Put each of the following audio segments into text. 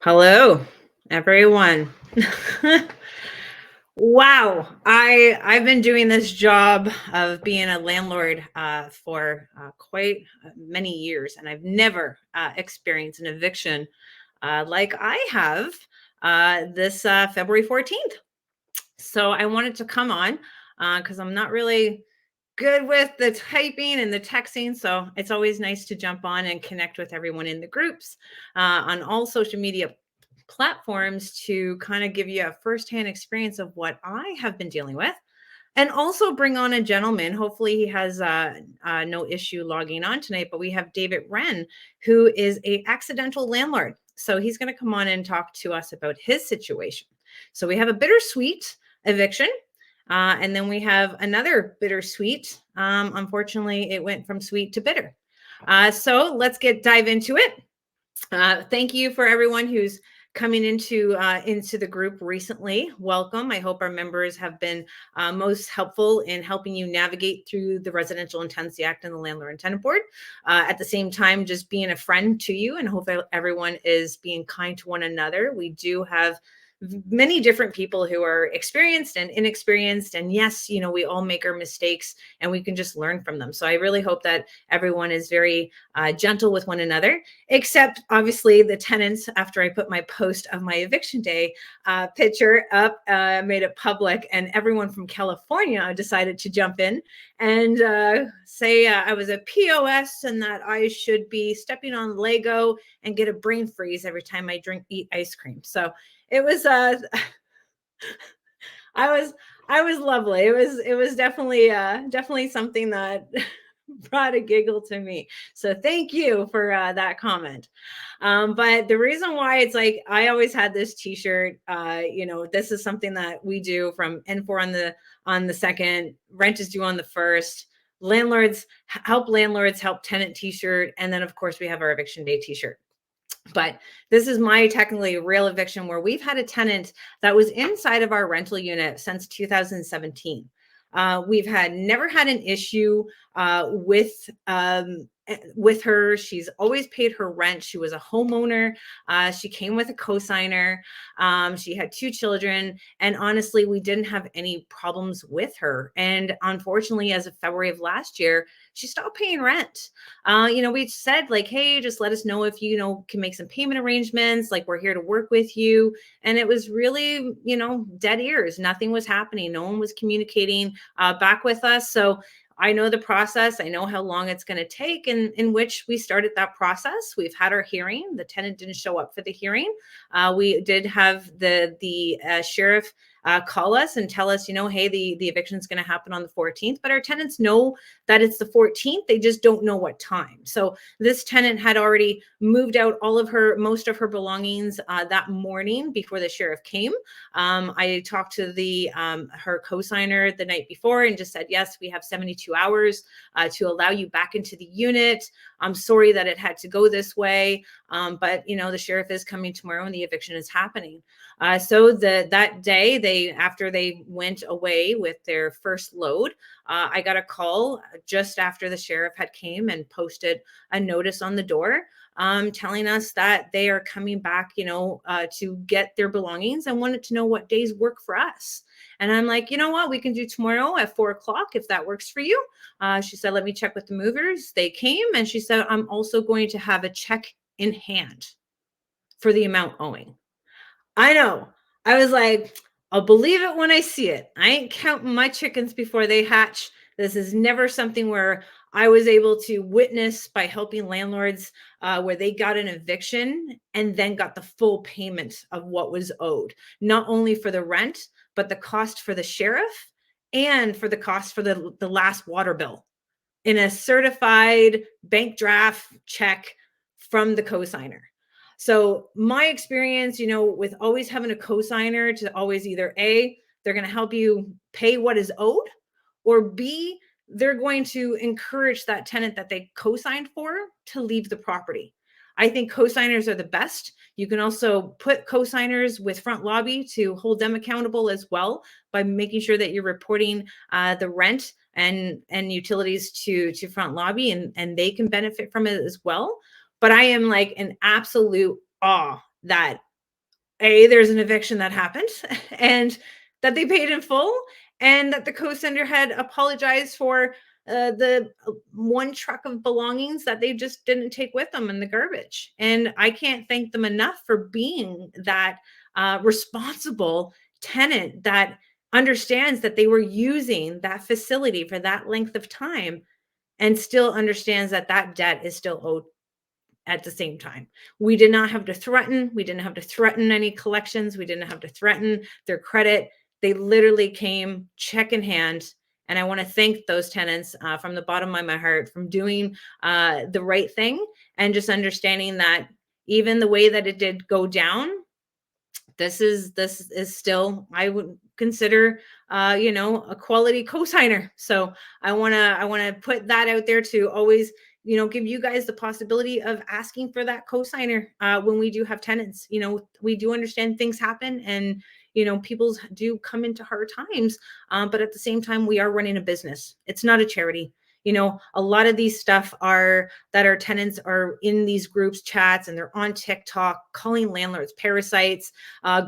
Hello, everyone. Wow, I've been doing this job of being a landlord for quite many years, and I've never experienced an eviction like I have this February 14th. So I wanted to come on because I'm not really good with the typing and the texting. So it's always nice to jump on and connect with everyone in the groups on all social media platforms to kind of give you a firsthand experience of what I have been dealing with. And also bring on a gentleman. Hopefully, he has no issue logging on tonight. But we have David Renn, who is a accidental landlord. So he's going to come on and talk to us about his situation. So we have a bittersweet eviction, and then we have another bittersweet. Unfortunately, it went from sweet to bitter. So let's dive into it. Thank you for everyone who's coming into the group recently. Welcome. I hope our members have been most helpful in helping you navigate through the Residential and Tenancy Act and the Landlord and Tenant Board. At the same time, just being a friend to you, and hope everyone is being kind to one another. We do have many different people who are experienced and inexperienced, and yes, we all make our mistakes and we can just learn from them. So I really hope that everyone is very gentle with one another, except obviously the tenants. After I put my post of my eviction day picture up, made it public, and everyone from California decided to jump in and say I was a POS and that I should be stepping on Lego and get a brain freeze every time I eat ice cream. So it was I was I was lovely. It was definitely something that brought a giggle to me. So thank you for that comment. But the reason why it's like I always had this T-shirt. This is something that we do from N4 on the second. Rent is due on the first. Landlords help tenant T-shirt, and then of course we have our eviction day T-shirt. But this is my technically real eviction where we've had a tenant that was inside of our rental unit since 2017. We've never had an issue with her. She's always paid her rent. She was a homeowner. She came with a cosigner. She had two children, and honestly, we didn't have any problems with her. And unfortunately, as of February of last year, she stopped paying rent. We said like, hey, just let us know if you can make some payment arrangements. Like, we're here to work with you. And it was really, dead ears. Nothing was happening. No one was communicating back with us. So I know the process. I know how long it's going to take, and in which we started that process. We've had our hearing. The tenant didn't show up for the hearing. We did have the sheriff call us and tell us, hey, the eviction is going to happen on the 14th. But our tenants know that it's the 14th. They just don't know what time. So this tenant had already moved out most of her belongings that morning before the sheriff came. I talked to her cosigner the night before and just said, yes, we have 72 hours to allow you back into the unit. I'm sorry that it had to go this way. But the sheriff is coming tomorrow and the eviction is happening. So that day, after they went away with their first load, I got a call just after the sheriff had came and posted a notice on the door telling us that they are coming back, to get their belongings, and wanted to know what days work for us. And I'm like, you know what, we can do tomorrow at 4 o'clock if that works for you. She said, let me check with the movers. They came, and she said, I'm also going to have a check in hand for the amount owing. I know. I was like, I'll believe it when I see it. I ain't counting my chickens before they hatch. This is never something where I was able to witness by helping landlords where they got an eviction and then got the full payment of what was owed, not only for the rent, but the cost for the sheriff and for the cost for the last water bill in a certified bank draft check from the cosigner. So my experience, with always having a cosigner to always either A, they're going to help you pay what is owed, or B, they're going to encourage that tenant that they co-signed for to leave the property. I think co-signers are the best. You can also put co-signers with front lobby to hold them accountable as well by making sure that you're reporting the rent and utilities to front lobby, and they can benefit from it as well. But I am like in absolute awe that there's an eviction that happened and that they paid in full, and that the co-sender had apologized for the one truck of belongings that they just didn't take with them in the garbage. And I can't thank them enough for being that responsible tenant that understands that they were using that facility for that length of time and still understands that that debt is still owed at the same time. We did not have to threaten. We didn't have to threaten any collections. We didn't have to threaten their credit. They literally came check in hand. And I want to thank those tenants from the bottom of my heart from doing the right thing and just understanding that even the way that it did go down, this is still, I would consider a quality cosigner. So I want to put that out there to always give you guys the possibility of asking for that cosigner when we do have tenants. We do understand things happen, and people do come into hard times, but at the same time, we are running a business. It's not a charity. A lot of these stuff are that our tenants are in these groups chats, and they're on TikTok calling landlords parasites.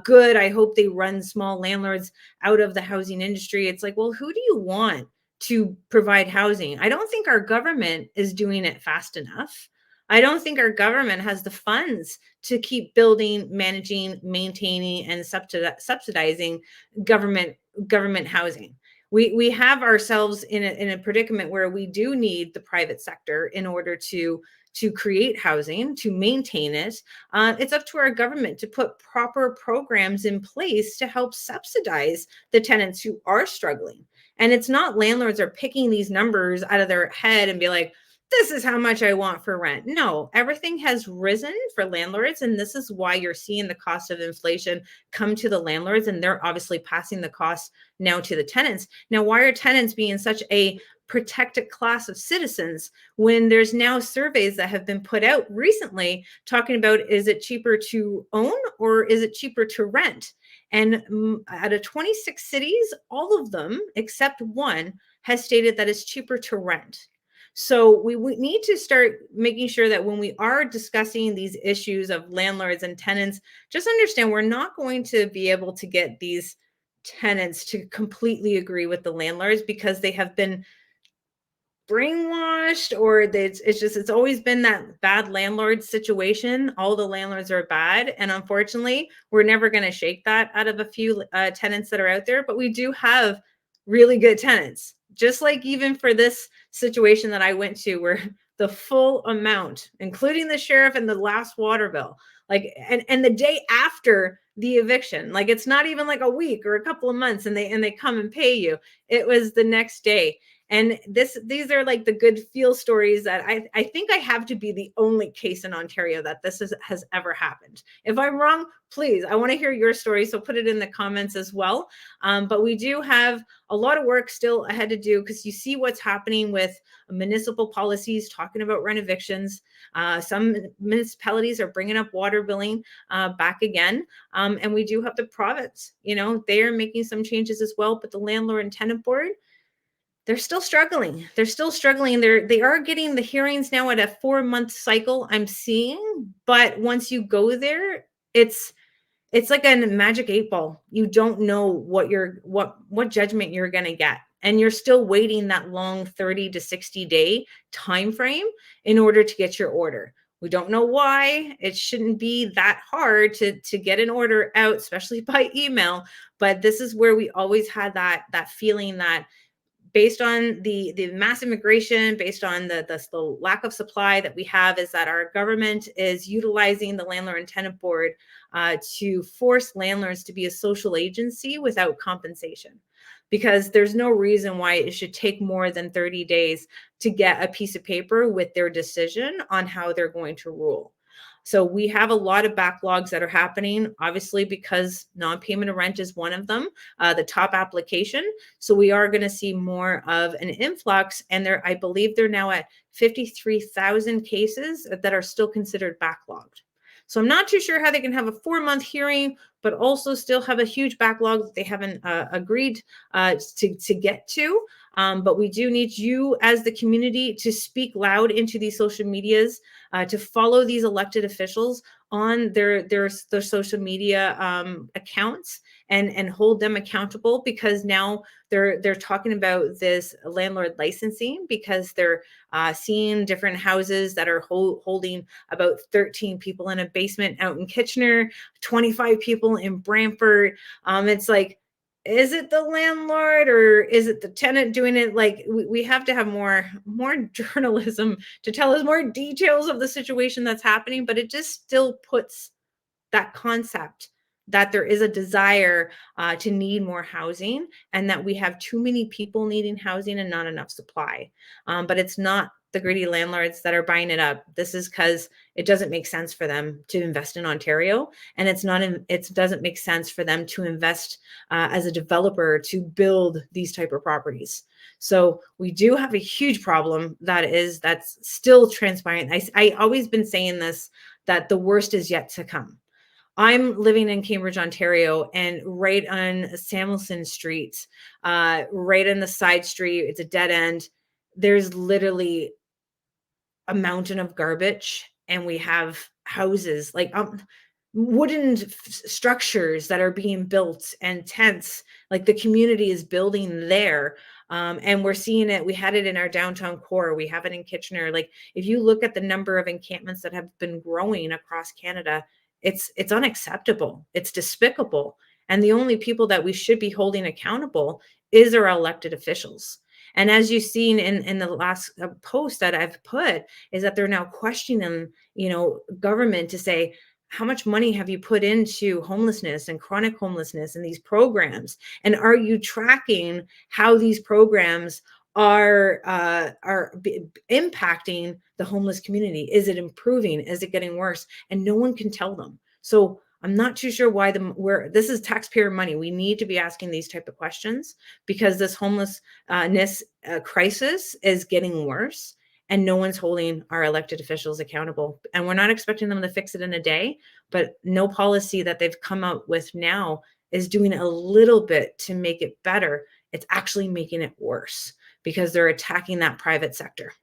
Good. I hope they run small landlords out of the housing industry. It's like, well, who do you want to provide housing? I don't think our government is doing it fast enough. I don't think our government has the funds to keep building, managing, maintaining, and subsidizing government housing. We have ourselves in a predicament where we do need the private sector in order to create housing, to maintain it. It's up to our government to put proper programs in place to help subsidize the tenants who are struggling. And it's not landlords are picking these numbers out of their head and be like, this is how much I want for rent. No, everything has risen for landlords. And this is why you're seeing the cost of inflation come to the landlords. And they're obviously passing the cost now to the tenants. Now, why are tenants being such a protected class of citizens when there's now surveys that have been put out recently talking about, is it cheaper to own or is it cheaper to rent? And out of 26 cities, all of them except one has stated that it's cheaper to rent. So we need to start making sure that when we are discussing these issues of landlords and tenants, just understand we're not going to be able to get these tenants to completely agree with the landlords because they have been brainwashed, or it's always been that bad landlord situation. All the landlords are bad, and unfortunately we're never going to shake that out of a few tenants that are out there. But we do have really good tenants, just like even for this situation that I went to, where the full amount, including the sheriff and the last water bill, like and the day after the eviction, like it's not even like a week or a couple of months, and they come and pay you. It was the next day. And these are like the good feel stories that I think I have to be the only case in Ontario that this has ever happened. If I'm wrong, please, I want to hear your story. So put it in the comments as well. But we do have a lot of work still ahead to do, because you see what's happening with municipal policies talking about rent evictions. Some municipalities are bringing up water billing back again. And we do have the province, they are making some changes as well. But the landlord and tenant board, they're still struggling. They are getting the hearings now at a 4-month cycle, I'm seeing. But once you go there, it's like a magic 8 ball. You don't know what judgment you're going to get. And you're still waiting that long 30 to 60 day time frame in order to get your order. We don't know why. It shouldn't be that hard to get an order out, especially by email. But this is where we always had that feeling that, based on the mass immigration, based on the lack of supply that we have, is that our government is utilizing the landlord and tenant board to force landlords to be a social agency without compensation. Because there's no reason why it should take more than 30 days to get a piece of paper with their decision on how they're going to rule. So we have a lot of backlogs that are happening, obviously, because non-payment of rent is one of them, the top application. So we are going to see more of an influx. And I believe they're now at 53,000 cases that are still considered backlogged. So I'm not too sure how they can have a 4-month hearing, but also still have a huge backlog that they haven't agreed to get to. But we do need you as the community to speak loud into these social medias, to follow these elected officials on their social media accounts and hold them accountable, because now they're talking about this landlord licensing, because they're seeing different houses that are holding about 13 people in a basement out in Kitchener, 25 people in Brantford. It's like, is it the landlord or is it the tenant doing it? Like, we have to have more journalism to tell us more details of the situation that's happening, but it just still puts that concept that there is a desire to need more housing, and that we have too many people needing housing and not enough supply. But it's not the greedy landlords that are buying it up. This is because it doesn't make sense for them to invest in Ontario, and it doesn't make sense for them to invest as a developer to build these type of properties. So we do have a huge problem that's still transpiring. I always been saying this, that the worst is yet to come. I'm living in Cambridge, Ontario, and right on Samuelson Street, right in the side street, it's a dead end. There's literally a mountain of garbage, and we have houses like wooden structures that are being built, and tents, like the community is building there. And we're seeing it. We had it in our downtown core. We have it in Kitchener. Like, if you look at the number of encampments that have been growing across Canada, it's unacceptable. It's despicable. And the only people that we should be holding accountable is our elected officials. And as you've seen in the last post that I've put, is that they're now questioning, government to say, how much money have you put into homelessness and chronic homelessness and these programs? And are you tracking how these programs are impacting the homeless community? Is it improving? Is it getting worse? And no one can tell them. So I'm not too sure why this is taxpayer money. We need to be asking these type of questions, because this homelessness crisis is getting worse, and no one's holding our elected officials accountable. And we're not expecting them to fix it in a day, but no policy that they've come out with now is doing a little bit to make it better. It's actually making it worse, because they're attacking that private sector.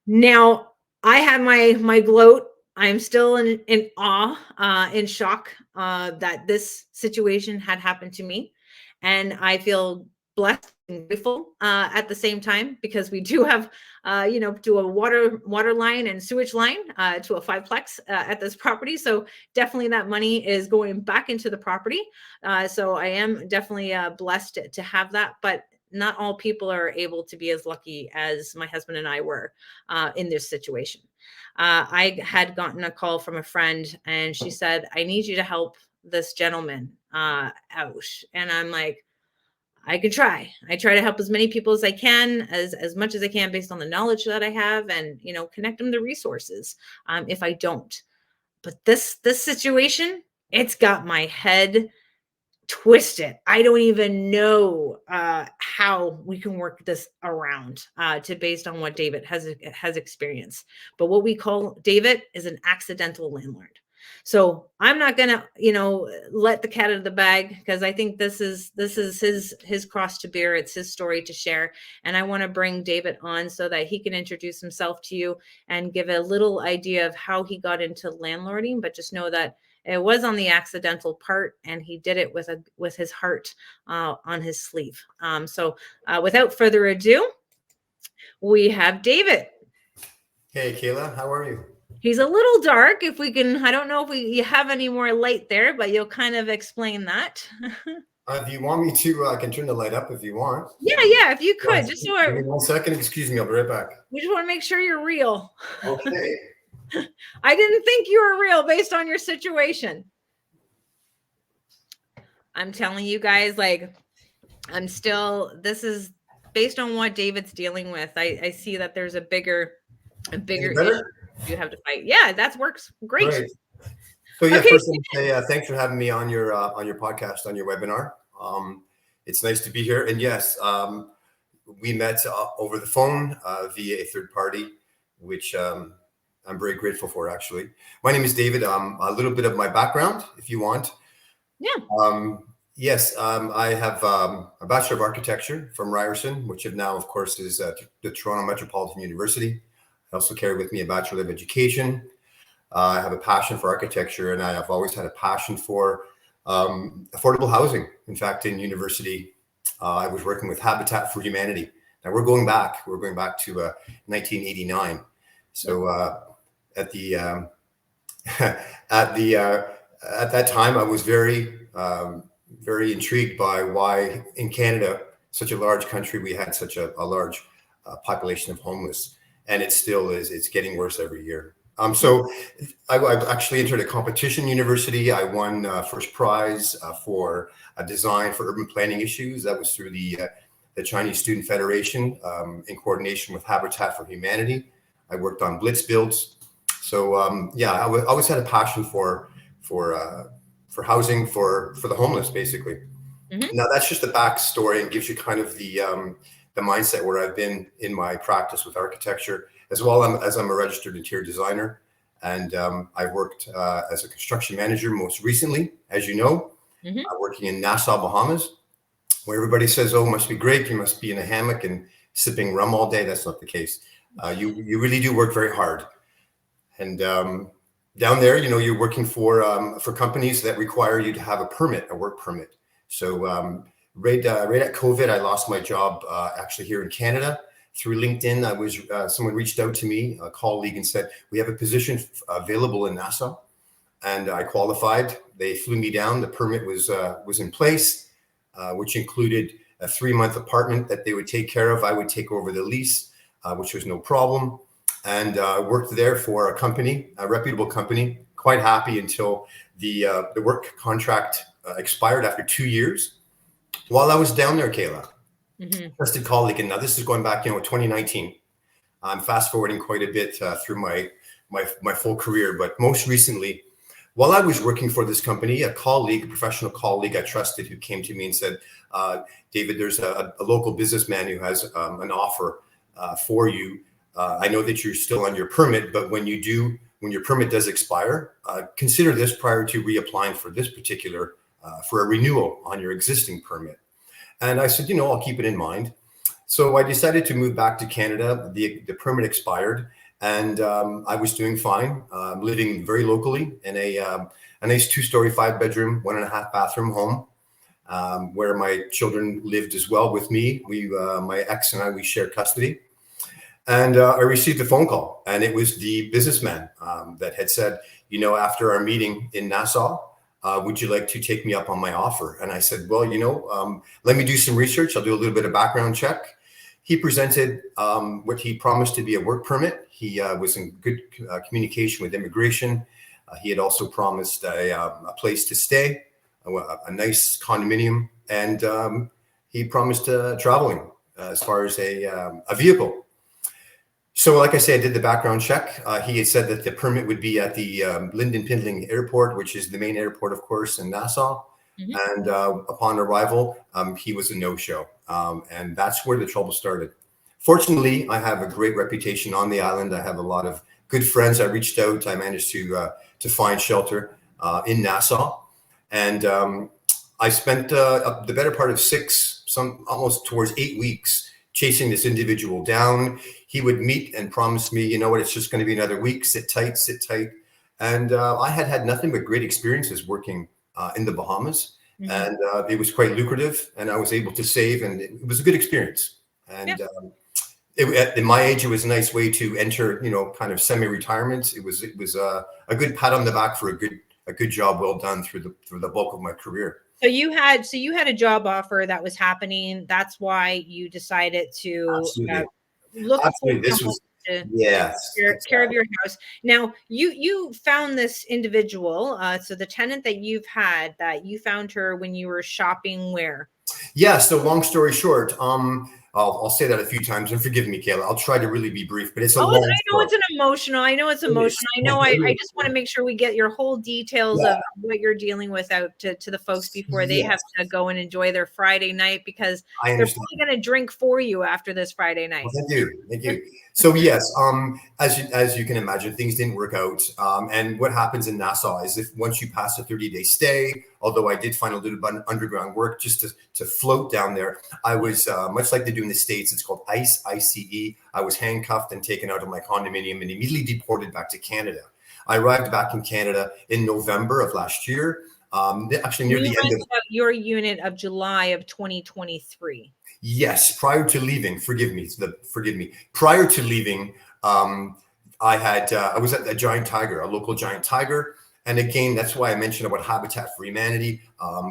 Now, I had my gloat. I'm still in awe, in shock that this situation had happened to me. And I feel blessed and grateful at the same time, because we do have, to a water line and sewage line to a fiveplex at this property. So definitely that money is going back into the property. So I am definitely blessed to have that. But not all people are able to be as lucky as my husband and I were in this situation. I had gotten a call from a friend, and she said, I need you to help this gentleman out. And I'm like, I could try. I try to help as many people as I can, as much as I can, based on the knowledge that I have, and, connect them to resources if I don't. But this situation, it's got my head twisted. I don't even know how we can work this around to based on what David has experienced. But what we call David is an accidental landlord. So I'm not gonna, let the cat out of the bag, because I think this is his cross to bear. It's his story to share, and I want to bring David on so that he can introduce himself to you and give a little idea of how he got into landlording. But just know that it was on the accidental part, and he did it with his heart on his sleeve. So without further ado, we have David. Hey, Kayla, how are you? He's a little dark. If we can, I don't know if you have any more light there, but you'll kind of explain that. If you want me to, I can turn the light up if you want. Yeah, if you could. Just give me 1 second. Excuse me, I'll be right back. We just want to make sure you're real. Okay. I didn't think you were real based on your situation. I'm telling you guys, like, this is based on what David's dealing with. I see that there's a bigger issue you have to fight. Yeah, that works great. So yeah, okay. First, thanks for having me on your podcast, on your webinar. It's nice to be here. And yes, we met over the phone via a third party, which I'm very grateful for, actually. My name is David. A little bit of my background, if you want. Yeah. Yes, I have a Bachelor of Architecture from Ryerson, which now, of course, is the Toronto Metropolitan University. I also carry with me a Bachelor of Education. I have a passion for architecture, and I have always had a passion for affordable housing. In fact, in university, I was working with Habitat for Humanity. Now we're going back to 1989. So at the at that time, I was very intrigued by why in Canada, such a large country, we had such a large population of homeless, and it still is. It's getting worse every year. So I've actually entered a competition university. I won first prize for a design for urban planning issues. That was through the Chinese Student Federation in coordination with Habitat for Humanity. I worked on blitz builds. So I always had a passion for housing for the homeless, basically. Mm-hmm. Now that's just the backstory and gives you kind of the mindset where I've been in my practice with architecture, as well as I'm a registered interior designer, and I've worked as a construction manager most recently, as you know, mm-hmm. Working in Nassau, Bahamas, where everybody says, "Oh, must be great. You must be in a hammock and sipping rum all day." That's not the case. You really do work very hard, and down there, you're working for companies that require you to have a work permit. So right at COVID, I lost my job actually here in Canada. Through LinkedIn, someone reached out to me, a colleague, and said, "We have a position available in Nassau," and I qualified. They flew me down. The permit was in place, which included a 3-month apartment that they would take care of. I would take over the lease, which was no problem, and worked there for a company, a reputable company. Quite happy until the work contract expired after 2 years. While I was down there, Kayla, mm-hmm. trusted colleague, and now this is going back, 2019. I'm fast forwarding quite a bit through my full career, but most recently, while I was working for this company, a professional colleague I trusted, who came to me and said, "David, there's a local businessman who has an offer for you. I know that you're still on your permit, but when your permit does expire, consider this prior to reapplying for this particular for a renewal on your existing permit." And I said, I'll keep it in mind. So I decided to move back to Canada. The permit expired, and I was doing fine, living very locally in a nice 2-story, 5-bedroom, 1.5 bathroom home, where my children lived as well with me. My ex and I, we shared custody. And I received a phone call, and it was the businessman that had said, after our meeting in Nassau, would you like to take me up on my offer? And I said, well, let me do some research. I'll do a little bit of background check. He presented what he promised to be a work permit. He was in good communication with immigration. He had also promised a place to stay, a nice condominium, and he promised traveling as far as a vehicle. So like I said, I did the background check. He had said that the permit would be at the Linden Pindling Airport, which is the main airport, of course, in Nassau. Mm-hmm. And upon arrival, he was a no-show. And that's where the trouble started. Fortunately, I have a great reputation on the island. I have a lot of good friends. I reached out. I managed to find shelter in Nassau. And I spent the better part of almost towards 8 weeks chasing this individual down. He would meet and promise me, it's just going to be another week. Sit tight. And I had nothing but great experiences working in the Bahamas. Mm-hmm. And it was quite lucrative, and I was able to save, and it was a good experience. And at my age, it was a nice way to enter, kind of semi-retirement. It was a good pat on the back for a good job well done through the bulk of my career. So you had a job offer that was happening. That's why you decided to look Absolutely. This was care of your house. Now you found this individual. So the tenant that you've had, that you found her when you were shopping where? Yeah. So long story short, I'll say that a few times, and forgive me, Kayla. I'll try to really be brief, but it's a long story. I know it's emotional. I just want to make sure we get your whole details of what you're dealing with out to the folks before they have to go and enjoy their Friday night, because they're probably going to drink for you after this Friday night. Well, thank you. So yes, as you can imagine, things didn't work out. And what happens in Nassau is, if once you pass a 30-day stay, although I did find a little bit of underground work just to float down there, I was much like they do in the States. It's called ICE. I was handcuffed and taken out of my condominium and immediately deported back to Canada. I arrived back in Canada in November of last year. Actually, near You the end of rented out your unit of July of 2023. yes, prior to leaving. Forgive me. Prior to leaving, I was at a giant tiger, a local giant tiger. And again, that's why I mentioned about Habitat for Humanity,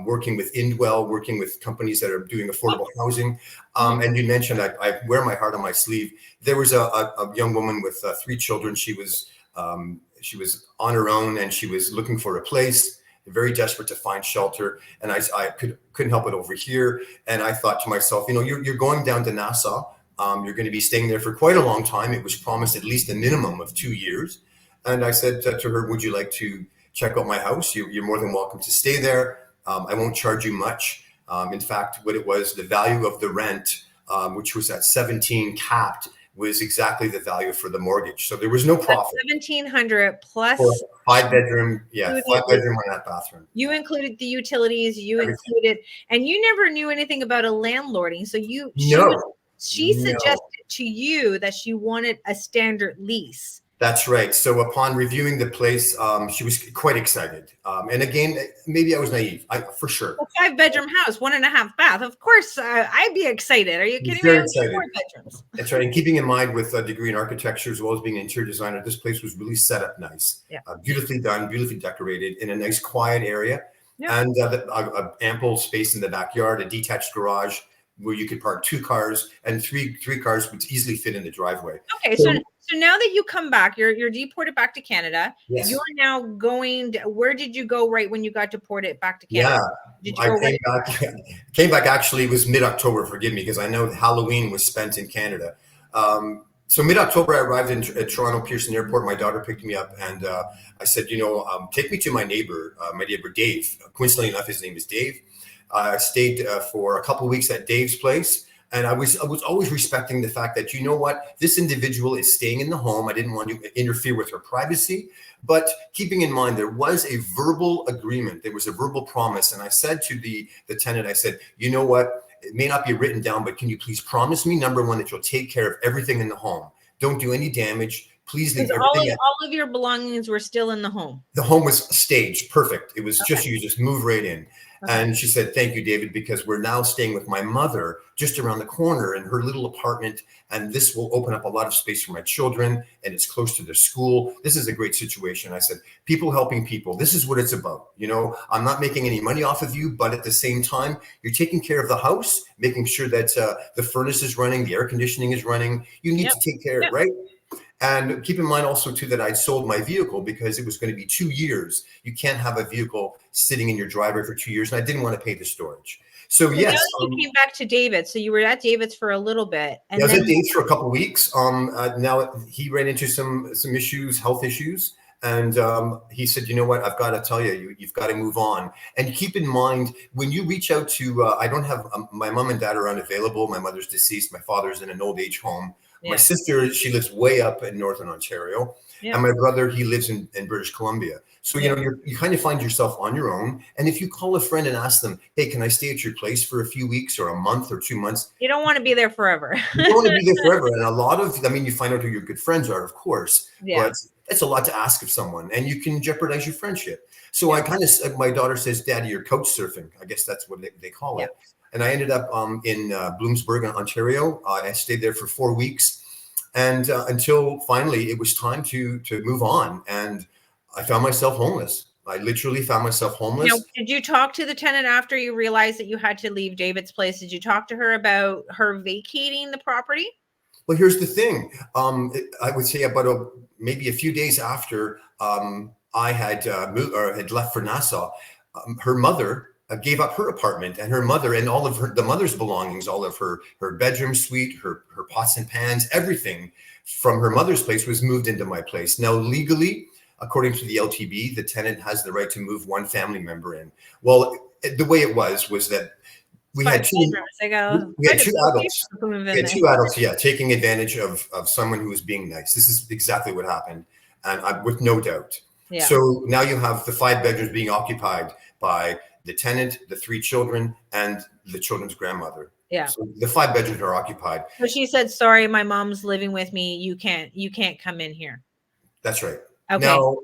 working with Indwell, working with companies that are doing affordable housing. And you mentioned I wear my heart on my sleeve. There was a young woman with 3 children. She was on her own and she was looking for a place, very desperate to find shelter. And I couldn't help but overhear. And I thought to myself, you know, you're going down to Nassau. You're going to be staying there for quite a long time. It was promised at least a minimum of 2 years. And I said to her, would you like to check out my house? You're more than welcome to stay there. I won't charge you much. In fact, what it was, the value of the rent, which was at 17 capped, was exactly the value for the mortgage. So there was no profit. 1,700 plus for 5-bedroom, 5-bedroom on that bathroom. You included the utilities, you included, and you never knew anything about a landlording. So she suggested to you that she wanted a standard lease. That's right. So upon reviewing the place, she was quite excited. And again, maybe I was naive, for sure. A 5-bedroom house, 1.5 bath. Of course, I'd be excited. Are you kidding me? Very excited. 4 bedrooms. That's right. And keeping in mind with a degree in architecture as well as being an interior designer, this place was really set up nice. Yeah. Beautifully done, beautifully decorated in a nice quiet area. Yeah. And ample space in the backyard, a detached garage where you could park 2 cars, and three cars would easily fit in the driveway. Okay, so now that you come back, you're deported back to Canada. Yes. You're now going. Where did you go right when you got deported back to Canada? Yeah, came back. Actually, it was mid-October. Forgive me, because I know Halloween was spent in Canada. So mid-October, I arrived at Toronto Pearson Airport. My daughter picked me up, and I said, take me to my neighbor Dave. Coincidentally enough, his name is Dave. I stayed for a couple of weeks at Dave's place. And I was always respecting the fact that, this individual is staying in the home. I didn't want to interfere with her privacy, but keeping in mind, there was a verbal agreement. There was a verbal promise. And I said to the tenant, I said, it may not be written down, but can you please promise me, number one, that you'll take care of everything in the home. Don't do any damage. Please leave everything. All of your belongings were still in the home. The home was staged. Perfect. It was you just move right in. Okay. And she said, thank you, David, because we're now staying with my mother just around the corner in her little apartment. And this will open up a lot of space for my children. And it's close to their school. This is a great situation. I said, people helping people. This is what it's about. I'm not making any money off of you, but at the same time, you're taking care of the house, making sure that the furnace is running, the air conditioning is running. You need to take care of it, right? And keep in mind also, too, that I sold my vehicle because it was going to be 2 years. You can't have a vehicle sitting in your driveway for 2 years. And I didn't want to pay the storage. So yes. You came back to David. So you were at David's for a little bit. And I was at David's for a couple of weeks. Now he ran into some issues, health issues. And he said, I've got to tell you've got to move on. And keep in mind, when you reach out to, I don't have, my mom and dad are unavailable. My mother's deceased. My father's in an old age home. Yeah. My sister, she lives way up in Northern Ontario. Yeah. And my brother, he lives in British Columbia. So, you kind of find yourself on your own. And if you call a friend and ask them, hey, can I stay at your place for a few weeks or a month or 2 months? You don't want to be there forever. You don't want to be there forever. And a lot of, you find out who your good friends are, of course. Yeah. But it's a lot to ask of someone, and you can jeopardize your friendship. So I kind of, my daughter says, Daddy, you're couch surfing. I guess that's what they call it. And I ended up in Bloomsburg, Ontario. I stayed there for 4 weeks. And until finally it was time to move on. And I found myself homeless. I literally found myself homeless. Now, did you talk to the tenant after you realized that you had to leave David's place? Did you talk to her about her vacating the property? Well, here's the thing. I would say about maybe a few days after I had moved or had left for Nassau, her mother gave up her apartment, and her mother and all of the mother's belongings, all of her bedroom suite, her pots and pans, everything from her mother's place was moved into my place. Now, legally, according to the LTB, the tenant has the right to move one family member in. Well, the way it was that we had two adults. We had 2 adults, taking advantage of someone who was being nice. This is exactly what happened, and with no doubt. Yeah. So now you have the 5 bedrooms being occupied by the tenant, the 3 children, and the children's grandmother. Yeah. So the 5 bedrooms are occupied. So she said, sorry, my mom's living with me. You can't come in here. That's right. Okay. Now,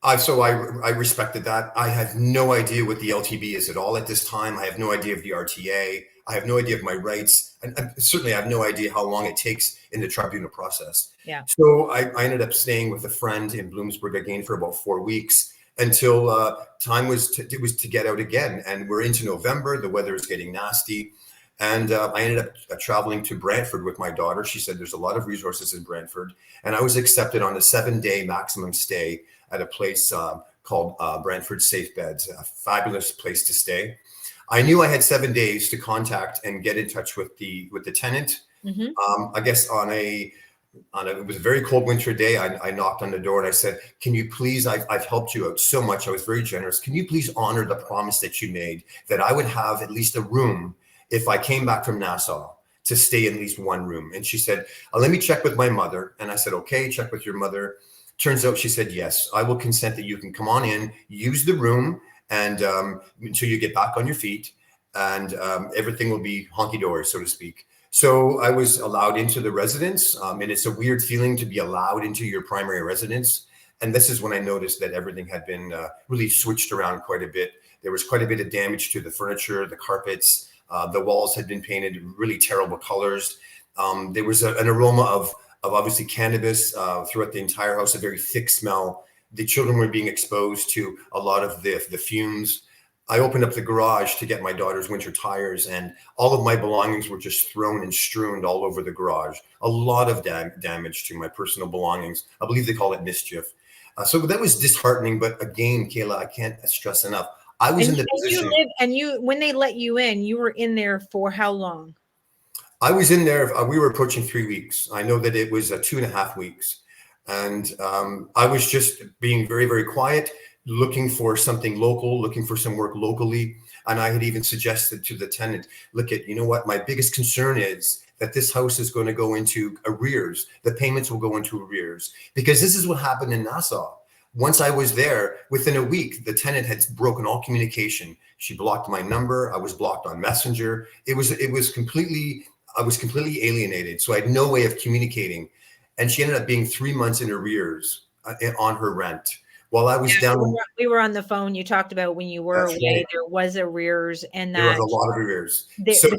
I respected that. I have no idea what the LTB is at all at this time. I have no idea of the RTA. I have no idea of my rights. And certainly I have no idea how long it takes in the tribunal process. Yeah. So I ended up staying with a friend in Bloomsburg again for about 4 weeks until time was to get out again. And we're into November. The weather is getting nasty. And I ended up traveling to Brantford with my daughter. She said there's a lot of resources in Brantford. And I was accepted on a 7-day maximum stay at a place called Brantford Safe Beds, a fabulous place to stay. I knew I had 7 days to contact and get in touch with the tenant. Mm-hmm. I guess it was a very cold winter day. I knocked on the door and I said, can you please, I've helped you out so much. I was very generous. Can you please honor the promise that you made that I would have at least a room if I came back from Nassau to stay in at least one room? And she said, let me check with my mother. And I said, okay, check with your mother. Turns out she said, yes, I will consent that you can come on in, use the room, and until you get back on your feet, and everything will be honky-dory, so to speak. So I was allowed into the residence, and it's a weird feeling to be allowed into your primary residence. And this is when I noticed that everything had been really switched around quite a bit. There was quite a bit of damage to the furniture, the carpets. The walls had been painted really terrible colors. There was an aroma of obviously cannabis throughout the entire house, a very thick smell. The children were being exposed to a lot of the fumes. I opened up the garage to get my daughter's winter tires, and all of my belongings were just thrown and strewn all over the garage. A lot of damage to my personal belongings. I believe they call it mischief. So that was disheartening. But again, Kayla, I can't stress enough. I was in the position. When they let you in, you were in there for how long? I was in there. We were approaching 3 weeks. I know that it was 2.5 weeks. And I was just being very, very quiet, looking for something local, looking for some work locally. And I had even suggested to the tenant, you know what? My biggest concern is that this house is going to go into arrears. The payments will go into arrears, because this is what happened in Nassau. Once I was there, within a week, the tenant had broken all communication. She blocked my number. I was blocked on Messenger. I was completely alienated. So I had no way of communicating. And she ended up being 3 months in arrears on her rent. While I was down. We were on the phone. You talked about when you were away, right. There was arrears, and that there was a lot of arrears. So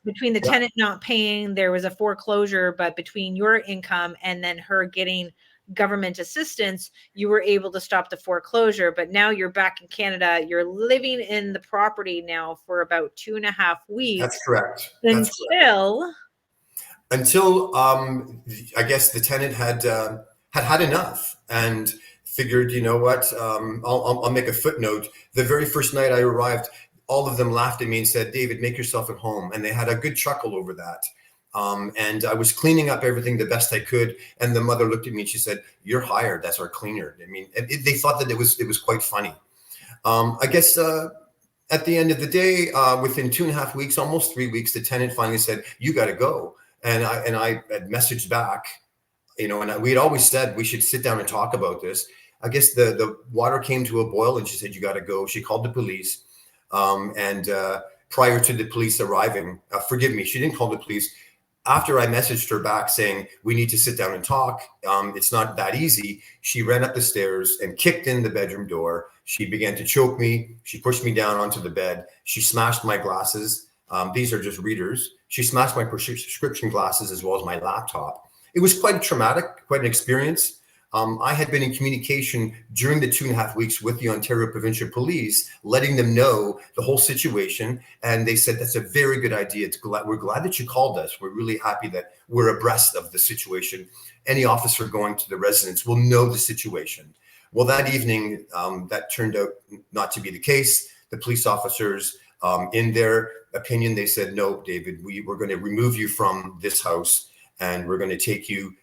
between the tenant not paying, there was a foreclosure, but between your income and then her getting government assistance, you were able to stop the foreclosure. But now you're back in Canada. You're living in the property now for about 2.5 weeks. That's correct. Until I guess the tenant had enough and figured, you know what, I'll make a footnote. The very first night I arrived, all of them laughed at me and said, David, make yourself at home. And they had a good chuckle over that. And I was cleaning up everything the best I could. And the mother looked at me and she said, you're hired. That's our cleaner. I mean, they thought that it was quite funny. I guess at the end of the day, within 2.5 weeks, almost 3 weeks, the tenant finally said, you got to go. And I had messaged back, and we had always said we should sit down and talk about this. I guess the water came to a boil and she said, you got to go. She called the police. And prior to the police arriving, forgive me, she didn't call the police. After I messaged her back saying, we need to sit down and talk, it's not that easy, she ran up the stairs and kicked in the bedroom door. She began to choke me. She pushed me down onto the bed. She smashed my glasses. These are just readers. She smashed my prescription glasses as well as my laptop. It was quite traumatic, quite an experience. I had been in communication during the 2.5 weeks with the Ontario Provincial Police, letting them know the whole situation. And they said, that's a very good idea. We're glad that you called us. We're really happy that we're abreast of the situation. Any officer going to the residence will know the situation. Well, that evening, that turned out not to be the case. The police officers, in their opinion, they said, no, David, we're going to remove you from this house and we're going to take you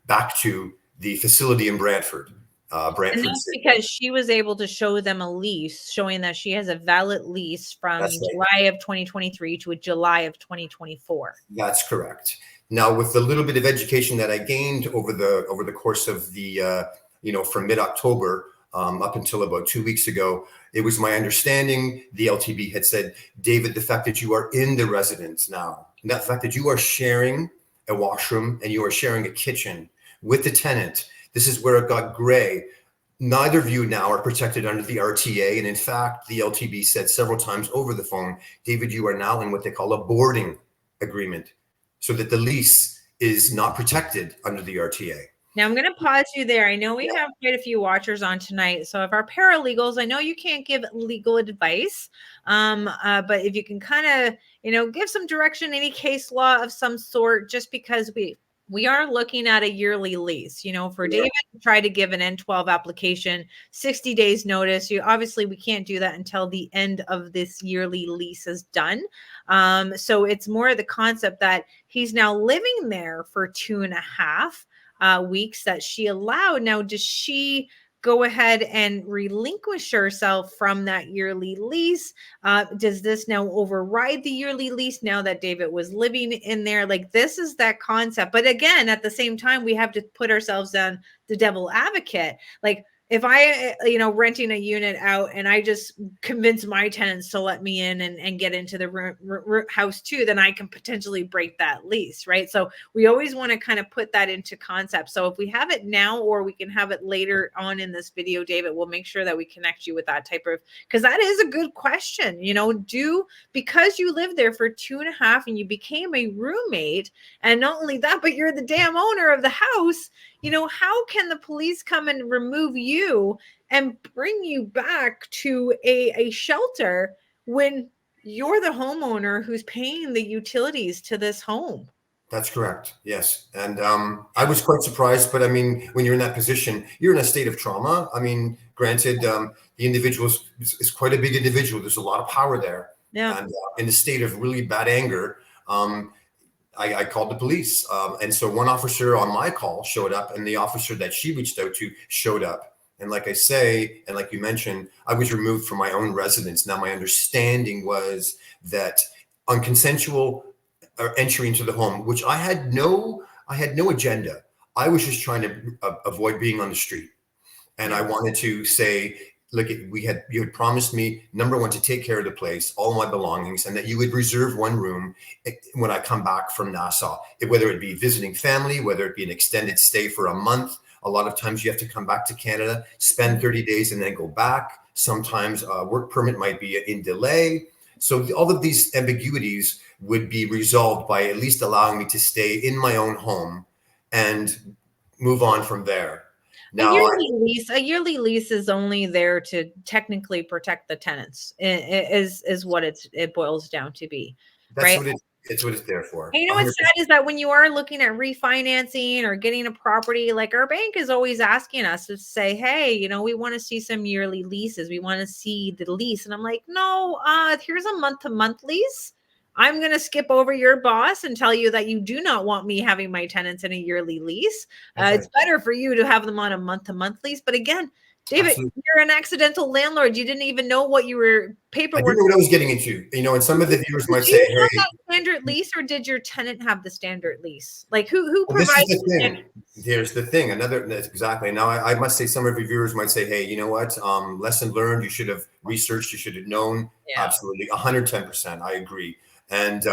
back to the facility in Brantford. And that's because she was able to show them a lease showing that she has a valid lease from July of 2023 to July of 2024. That's correct. Now, with the little bit of education that I gained over the course of the, from mid-October up until about 2 weeks ago, it was my understanding the LTB had said, David, the fact that you are in the residence now, and that fact that you are sharing a washroom and you are sharing a kitchen with the tenant, this is where it got gray. neither of you now are protected under the RTA. And in fact, the LTB said several times over the phone, David, you are now in what they call a boarding agreement, so that the lease is not protected under the RTA. Now I'm going to pause you there. I know we have quite a few watchers on tonight. So if our paralegals, I know you can't give legal advice, but if you can kind of, give some direction, any case law of some sort, just because we are looking at a yearly lease, for David to try to give an N12 application, 60 days notice. Obviously we can't do that until the end of this yearly lease is done. So it's more the concept that he's now living there for 2.5 weeks that she allowed. Now, does she go ahead and relinquish herself from that yearly lease? Does this now override the yearly lease now that David was living in there? Like, this is that concept. But again, at the same time, we have to put ourselves on the devil advocate. Like, if I, renting a unit out and I just convince my tenants to let me in and get into the house too, then I can potentially break that lease, right? So we always want to kind of put that into concept. So if we have it now, or we can have it later on in this video, David, we'll make sure that we connect you with that type of, because that is a good question, because you lived there for 2.5 and you became a roommate, and not only that, but you're the damn owner of the house. How can the police come and remove you and bring you back to a shelter when you're the homeowner who's paying the utilities to this home? That's correct. Yes. And I was quite surprised, but I mean, when you're in that position, you're in a state of trauma. I mean, granted, the individual is quite a big individual. There's a lot of power there. Yeah. And in a state of really bad anger, I called the police. And so one officer on my call showed up, and the officer that she reached out to showed up. And like I say, and like you mentioned, I was removed from my own residence. Now, my understanding was that unconsensual entry into the home, which I had no agenda. I was just trying to avoid being on the street. And I wanted to say, look, you had promised me, number one, to take care of the place, all my belongings, and that you would reserve one room when I come back from Nassau, whether it be visiting family, whether it be an extended stay for a month. A lot of times you have to come back to Canada, spend 30 days and then go back. Sometimes a work permit might be in delay. So all of these ambiguities would be resolved by at least allowing me to stay in my own home and move on from there. Now, a yearly lease is only there to technically protect the tenants, is what it boils down to be. That's right? It's what it's there for. And what's sad is that when you are looking at refinancing or getting a property, like, our bank is always asking us to say, hey, we want to see some yearly leases. We want to see the lease. And I'm like, no, here's a month-to-month lease. I'm going to skip over your boss and tell you that you do not want me having my tenants in a yearly lease. It's better for you to have them on a month-to-month lease. But again, David, absolutely, you're an accidental landlord. You didn't even know what you were paperwork. I didn't know what I was getting into. And some of the viewers might say, "Hey, that standard lease, or did your tenant have the standard lease? Like, who provides?" This is the thing. Here's the thing. Exactly. Now, I must say, some of your viewers might say, "Hey, you know what? Lesson learned. You should have researched. You should have known." Yeah. Absolutely, 110%. I agree. And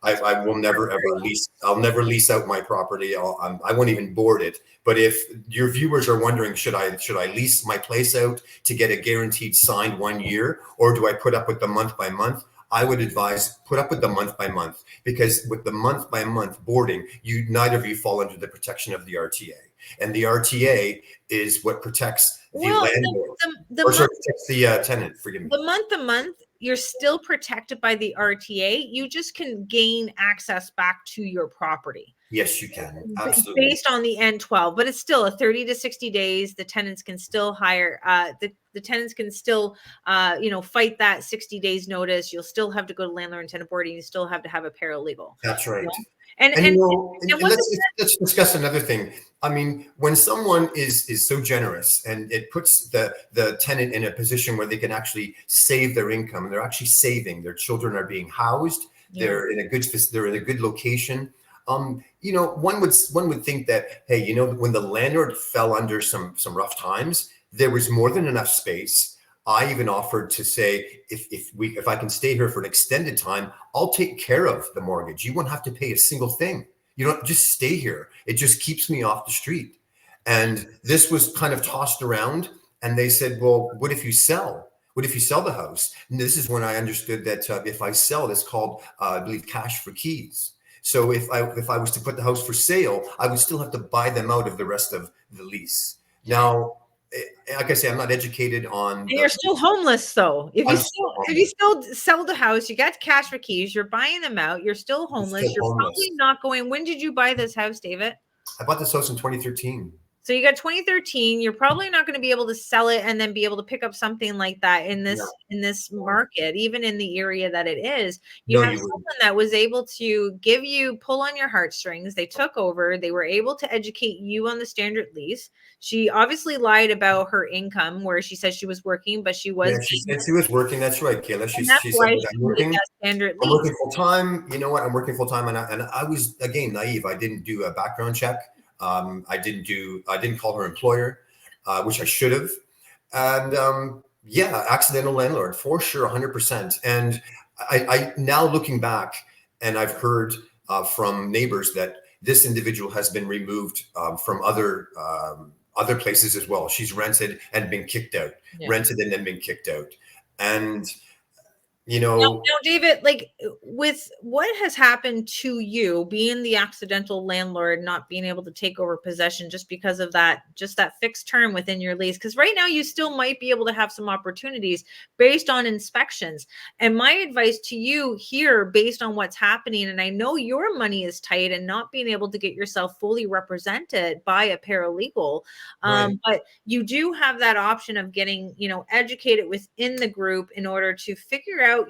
I will never ever lease. I'll never lease out my property. I won't even board it. But if your viewers are wondering, should I lease my place out to get a guaranteed signed 1 year, or do I put up with the month by month? I would advise put up with the month by month, because with the month by month boarding, neither of you fall under the protection of the RTA, and the RTA is what protects the landlord, protects the tenant. Forgive me. The month to month, you're still protected by the RTA. You just can gain access back to your property. Yes, you can. Absolutely. Based on the N12, but it's still a 30 to 60 days. The tenants can still hire, the tenants can still, fight that 60 days notice. You'll still have to go to landlord and tenant board, and you still have to have a paralegal. That's right. And let's discuss another thing. I mean, when someone is so generous, and it puts the tenant in a position where they can actually save their income, and they're actually saving, their children are being housed, they're in a good location. One would think that, hey, when the landlord fell under some rough times, there was more than enough space. I even offered to say, if I can stay here for an extended time, I'll take care of the mortgage. You won't have to pay a single thing. You don't just stay here. It just keeps me off the street. And this was kind of tossed around. And they said, well, what if you sell? What if you sell the house? And this is when I understood that if I sell, that's called, I believe, cash for keys. So if I was to put the house for sale, I would still have to buy them out of the rest of the lease. Now, like I say, I'm not educated on And you're still homeless though. If you I'm still still if you homeless. still sell the house, you got cash for keys, you're buying them out, you're still I'm homeless. still You're probably homeless. not going. When did you buy this house, David? I bought this house in 2013. So you got 2013. You're probably not going to be able to sell it and then be able to pick up something like that in No, this market, even in the area that it is. You no, have you wouldn't. someone that was able to give you pull on your heartstrings. They took over. They were able to educate you on the standard lease. She obviously lied about her income, where she said she was working, but she Yeah, was she being, said she was working. That's right, Kayla. and that's She said why that she needed that standard I'm lease. working full time. You know what? I'm working full time, and I was again naive. I didn't do a background check. I didn't call her employer, which I should have. And yeah, accidental landlord for sure, 100%. And I now looking back, and I've heard from neighbors that this individual has been removed from other places as well. She's rented and been kicked out, Yeah. rented and then been kicked out, and Now, David, like with what has happened to you being the accidental landlord, not being able to take over possession just because of that, just that fixed term within your lease. Because right now you still might be able to have some opportunities based on inspections. And my advice to you here, based on what's happening, and I know your money is tight and not being able to get yourself fully represented by a paralegal, right. but you do have that option of getting, educated within the group in order to figure out,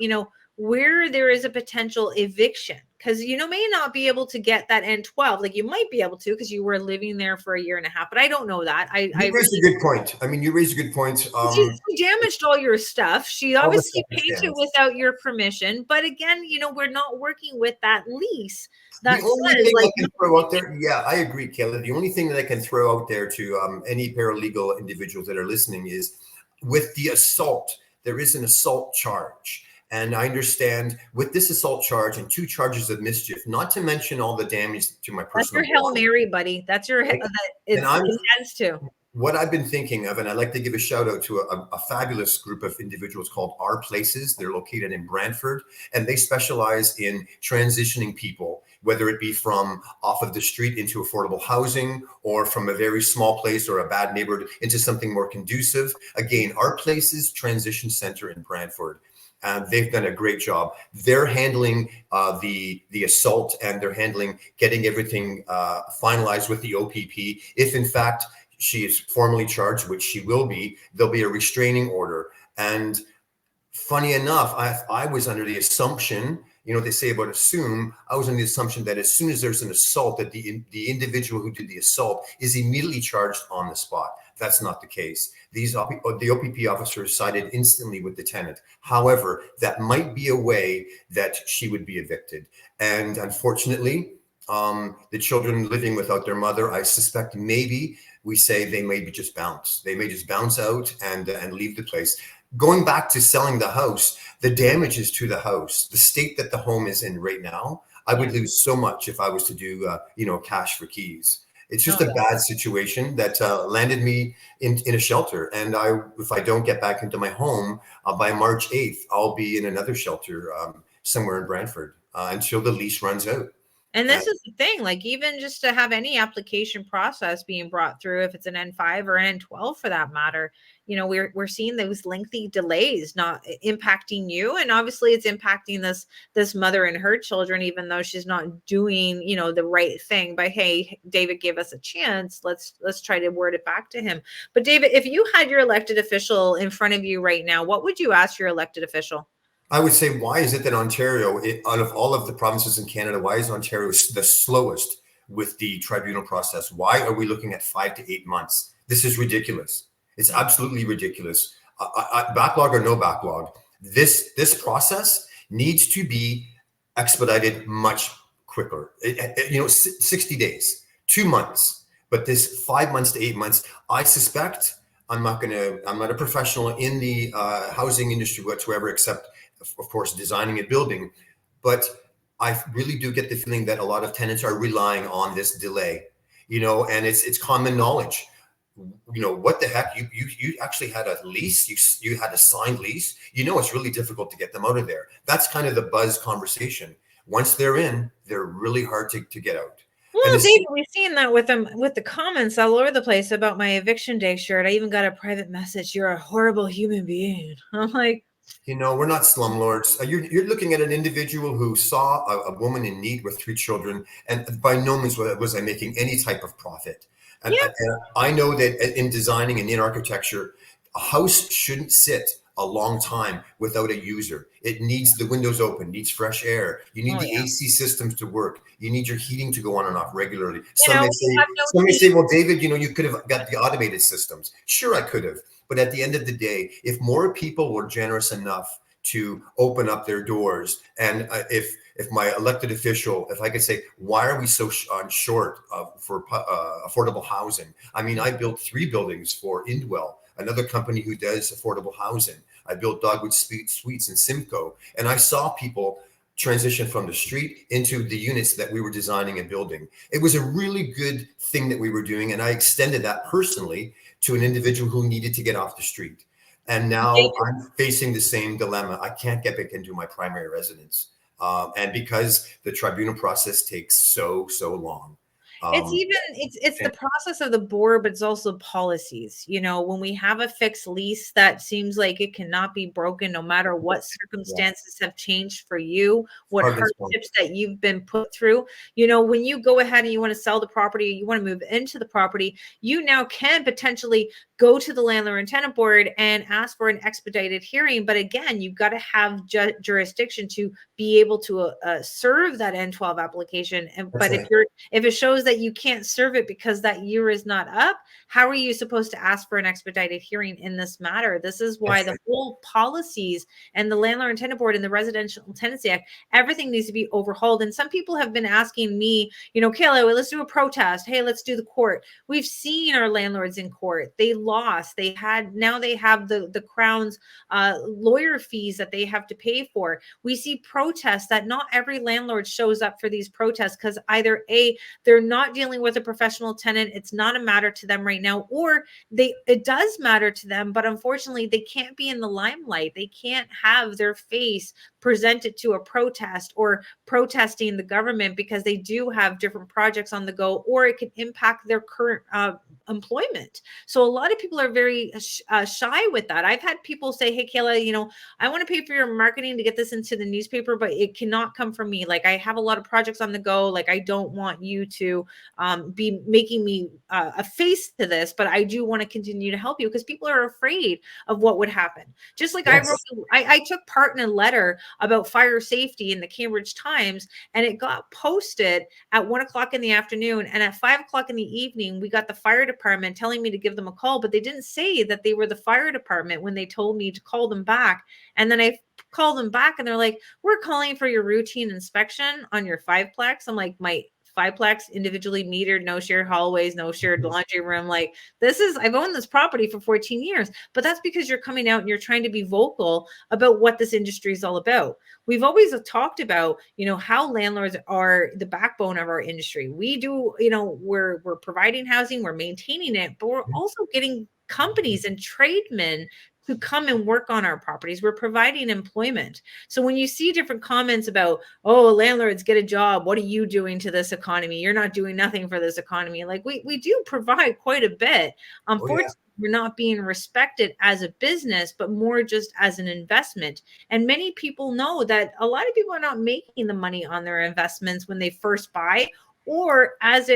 where there is a potential eviction, because may not be able to get that N12. Like you might be able to because you were living there for a year and a half, but I don't know that. I You raised a really, good point. I mean, you raised a good point. she damaged all your stuff. She All the obviously stuff is painted damaged. without your permission, but again, we're not working with that lease The that only says thing I like can throw out there, yeah, I agree, Kayla. The only thing that I can throw out there to any paralegal individuals that are listening is with the assault, there is an assault charge. And I understand with this assault charge and 2 charges of mischief, not to mention all the damage to my that's personal your Hail belongings. Mary, buddy. That's your, Right? And it's, I'm it adds to. what I've been thinking of, and I'd like to give a shout out to a fabulous group of individuals called Our Places. They're located in Brantford, and they specialize in transitioning people, whether it be from off of the street into affordable housing or from a very small place or a bad neighborhood into something more conducive. Again, Our Places Transition Center in Brantford. They've done a great job. They're handling the assault, and they're handling getting everything finalized with the OPP. If in fact she is formally charged, which she will be, there'll be a restraining order. And funny enough, I was under the assumption, what they say about assume, I was under the assumption that as soon as there's an assault, that the individual who did the assault is immediately charged on the spot. That's not the case. The OPP officers sided instantly with the tenant. However, that might be a way that she would be evicted. And unfortunately, the children living without their mother, I suspect maybe we say they may just bounce. They may just bounce out and leave the place. Going back to selling the house, the damages to the house, the state that the home is in right now, I would lose so much if I was to do, cash for keys. It's just a bad situation that landed me in a shelter. And if I don't get back into my home by March 8th, I'll be in another shelter somewhere in Brantford until the lease runs out. And this is the thing, like even just to have any application process being brought through, if it's an N5 or an N12 for that matter, we're seeing those lengthy delays not impacting you. And obviously it's impacting this mother and her children, even though she's not doing, the right thing by, hey, David, give us a chance. Let's try to word it back to him. But David, if you had your elected official in front of you right now, what would you ask your elected official? I would say, why is it that Ontario, out of all of the provinces in Canada, why is Ontario the slowest with the tribunal process? Why are we looking at 5 to 8 months? This is ridiculous. It's absolutely ridiculous. Backlog or no backlog, this process needs to be expedited much quicker. 60 days, 2 months, but this 5 months to 8 months, I suspect. I'm not a professional in the housing industry whatsoever, except of course, designing a building. But I really do get the feeling that a lot of tenants are relying on this delay, and it's common knowledge. what the heck? You actually had a lease. You had a signed lease. It's really difficult to get them out of there. That's kind of the buzz conversation. Once they're in, they're really hard to get out. And Well, David, we've seen that with them, with the comments all over the place about my eviction day shirt. I even got a private message. You're a horrible human being. I'm like, we're not slumlords. You're looking at an individual who saw a woman in need with 3 children, and by no means was I making any type of profit. And, yeah, and I know that in designing and in architecture, a house shouldn't sit a long time without a user. It needs the windows open, needs fresh air. You need oh the yeah. AC systems to work. You need your heating to go on and off regularly. We have Some no may heat. say, well, David, you could have got the automated systems. Sure, I could have. But at the end of the day, if more people were generous enough to open up their doors, and if my elected official, if I could say, why are we so short for affordable housing? I mean, I built 3 buildings for Indwell, another company who does affordable housing. I built Dogwood Suites in Simcoe, and I saw people transition from the street into the units that we were designing and building. It was a really good thing that we were doing, and I extended that personally to an individual who needed to get off the street. And now I'm facing the same dilemma. I can't get back into my primary residence. And because the tribunal process takes so long. It's the process of the board, but it's also policies. When we have a fixed lease that seems like it cannot be broken, no matter what circumstances have changed for you, what hardships that you've been put through. When you go ahead and you want to sell the property, you want to move into the property, you now can potentially go to the landlord and tenant board and ask for an expedited hearing. But again, you've got to have jurisdiction to be able to serve that N12 application. But if it shows that you can't serve it because that year is not up, how are you supposed to ask for an expedited hearing in this matter? This is why the whole policies and the landlord and tenant board and the Residential Tenancy Act, everything needs to be overhauled. And some people have been asking me, Kayla, let's do a protest. Hey, let's do the court. We've seen our landlords in court. They lost. Now they have the Crown's lawyer fees that they have to pay for. We see protests that not every landlord shows up for these protests because either A, they're not dealing with a professional tenant, it's not a matter to them right now, or it does matter to them, but unfortunately they can't be in the limelight. They can't have their face presented to a protest or protesting the government because they do have different projects on the go, or it can impact their current employment. So a lot of people are very shy with that. I've had people say, hey, Kayla, I want to pay for your marketing to get this into the newspaper, but it cannot come from me. Like, I have a lot of projects on the go. Like, I don't want you to be making me a face to this, but I do want to continue to help you because people are afraid of what would happen. Just like I took part in a letter about fire safety in the Cambridge Times, and it got posted at 1:00 in the afternoon. And at 5:00 in the evening, we got the fire department telling me to give them a call, but they didn't say that they were the fire department when they told me to call them back. And then I called them back and they're like, we're calling for your routine inspection on your 5-plex. I'm like, my 5-plex, individually metered, no shared hallways, no shared laundry room. Like, I've owned this property for 14 years, but that's because you're coming out and you're trying to be vocal about what this industry is all about. We've always talked about, how landlords are the backbone of our industry. We do, we're providing housing, we're maintaining it, but we're also getting companies and tradesmen to come and work on our properties. We're providing employment. So when you see different comments about, oh, landlords, get a job, what are you doing to this economy? You're not doing nothing for this economy. Like, we do provide quite a bit. Unfortunately, we're not being respected as a business, but more just as an investment. And many people know that a lot of people are not making the money on their investments when they first buy, or as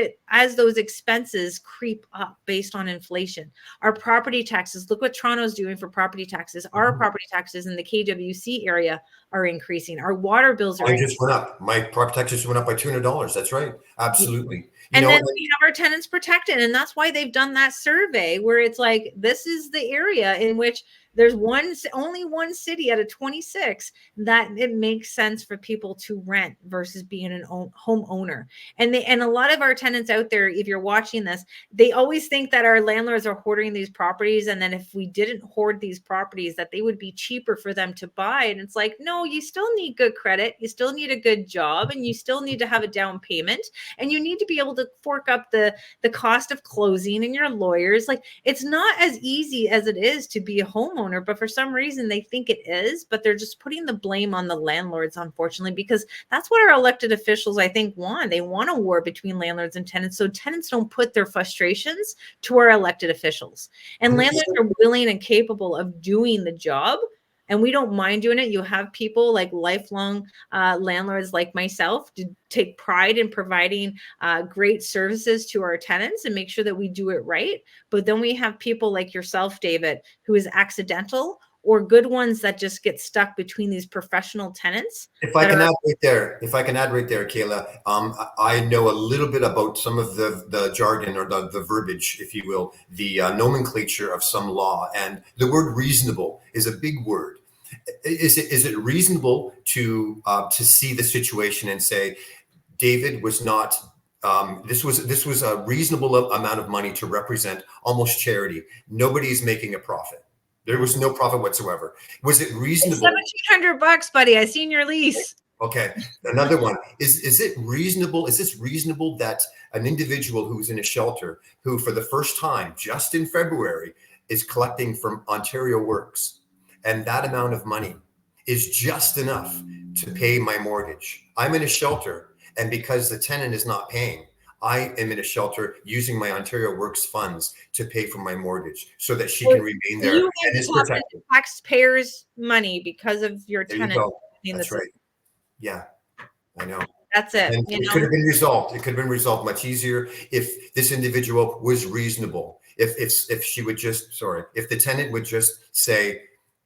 those expenses creep up based on inflation. Our property taxes, look what Toronto's doing for property taxes. Our property taxes in the KWC area are increasing. Our water bills are just went up. My property taxes went up by $200. That's right. Absolutely. And then we have our tenants protected. And that's why they've done that survey where it's like, this is the area in which There's only one city out of 26 that it makes sense for people to rent versus being an homeowner. And a lot of our tenants out there, if you're watching this, they always think that our landlords are hoarding these properties, and then if we didn't hoard these properties, that they would be cheaper for them to buy. And it's like, no, you still need good credit, you still need a good job, and you still need to have a down payment, and you need to be able to fork up the cost of closing and your lawyers. Like, it's not as easy as it is to be a homeowner, but for some reason they think it is, but they're just putting the blame on the landlords, unfortunately, because that's what our elected officials, I think, want. They want a war between landlords and tenants, so tenants don't put their frustrations to our elected officials. And landlords are willing and capable of doing the job, and we don't mind doing it. You have people like lifelong landlords like myself to take pride in providing great services to our tenants and make sure that we do it right. But then we have people like yourself, David, who is accidental, or good ones that just get stuck between these professional tenants. If I can add right there, Kayla, I know a little bit about some of the jargon, or the verbiage, if you will, the nomenclature of some law, and the word reasonable is a big word. Is it reasonable to see the situation and say, David was not, this was a reasonable amount of money to represent almost charity. Nobody's making a profit. There was no profit whatsoever. Was it reasonable? $1,700, buddy. I seen your lease. Okay. Another one. Is it reasonable? Is this reasonable that an individual who's in a shelter, who for the first time, just in February, is collecting from Ontario Works, and that amount of money is just enough to pay my mortgage? I'm in a shelter, and because the tenant is not paying, I am in a shelter using my Ontario Works funds to pay for my mortgage so that she can remain there you and is protected. Taxpayers' money because of your There tenant. you go. That's right. Yeah, I know. That's it. And it could have been resolved. It could have been resolved much easier if this individual was reasonable. If she would just, if the tenant would just say,